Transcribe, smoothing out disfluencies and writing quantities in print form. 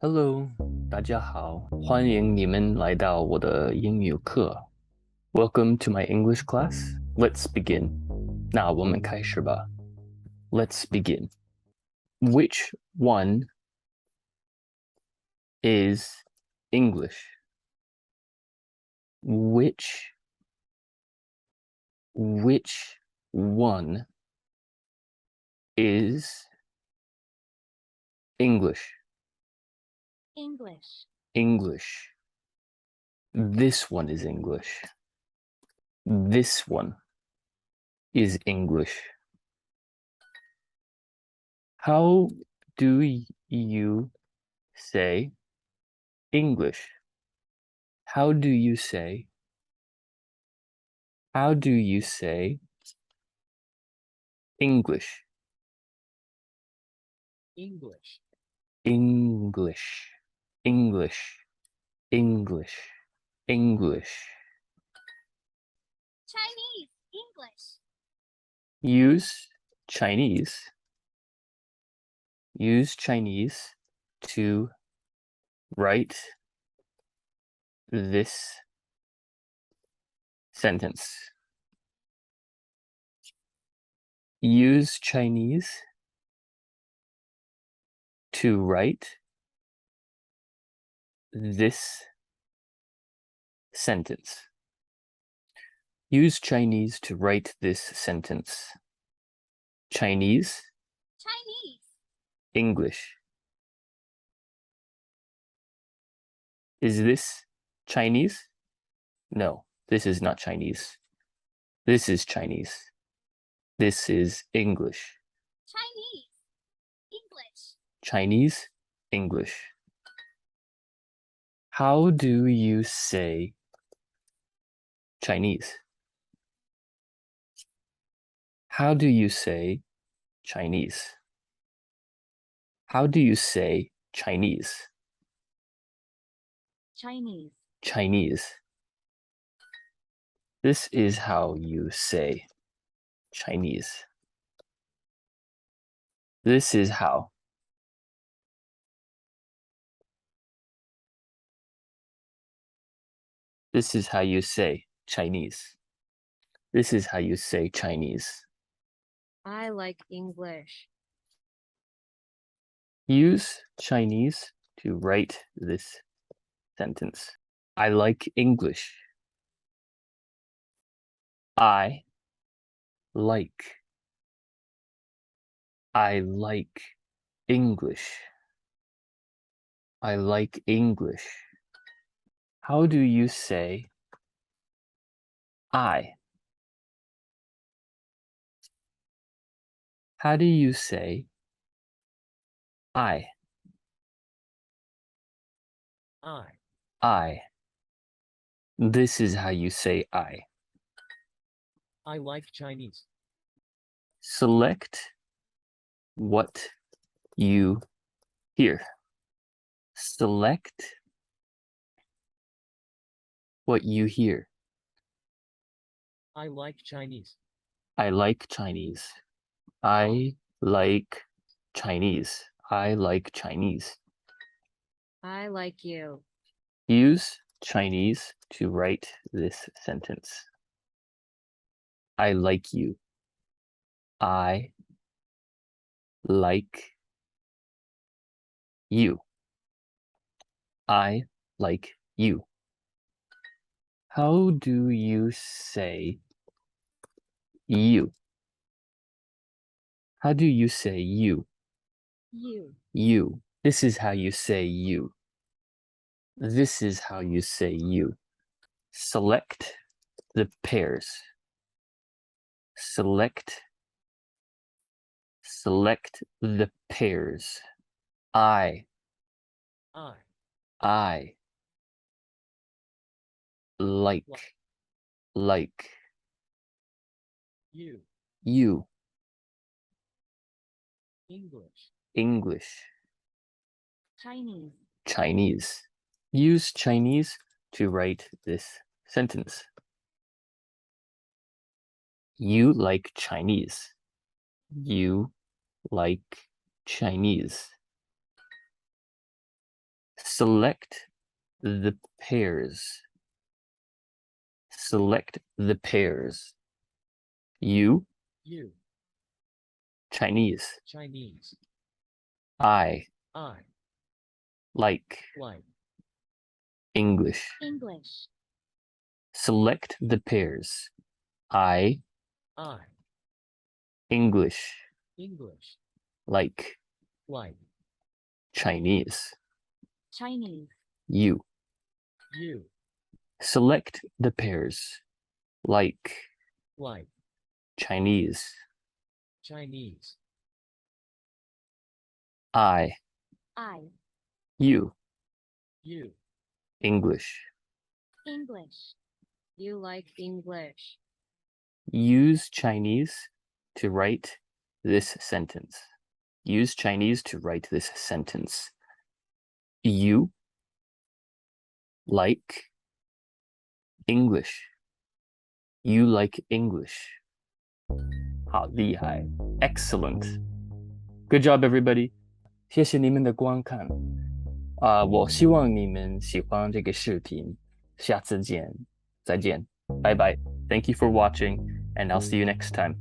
Hello，大家好，欢迎你们来到我的英语课。Welcome to my English class. Let's begin. 那我们开始吧。Let's begin. Which one is English? Which one is English? English. English. This one is English. This one is English. How do you say English? How do you say English? English. English. English. English. English. Chinese. English. Use Chinese. Use Chinese to write this sentence. Use Chinese to write this sentence. Use Chinese to write this sentence. Chinese, Chinese. English. Is this Chinese? No, this is not Chinese. This is Chinese. This is English. Chinese. English. Chinese, English. How do you say Chinese? How do you say Chinese? How do you say Chinese? Chinese. Chinese. This is how you say Chinese. This is how. This is how you say Chinese. This is how you say Chinese. I like English. Use Chinese to write this sentence. I like English. I like English. I like English. How do you say I? How do you say I? I. This is how you say I. I like Chinese. Select what you hear. Select what you hear. I like Chinese. I like Chinese. I like Chinese. I like Chinese. I like you. Use Chinese to write this sentence. I like you. I like you. I like you. How do you say you? How do you say you? You. You. This is how you say you. This is how you say you. Select the pairs. Select the pairs. I like You. you. English. English. Chinese. Chinese. Use Chinese to write this sentence. You like Chinese. You like Chinese. Select the pairs. Select the pairs. You, Chinese. I, like. English. Select the pairs. I, English. Like. Chinese. You. Select the pairs. Like. Chinese. I. You. English. You like English. Use Chinese to write this sentence. Use Chinese to write this sentence. You like English. You like English. 好厉害 Excellent. Good job, everybody. 谢谢你们的观看。我希望你们喜欢这个视频。下次见，再见，拜拜。Thank you for watching, and I'll see you next time.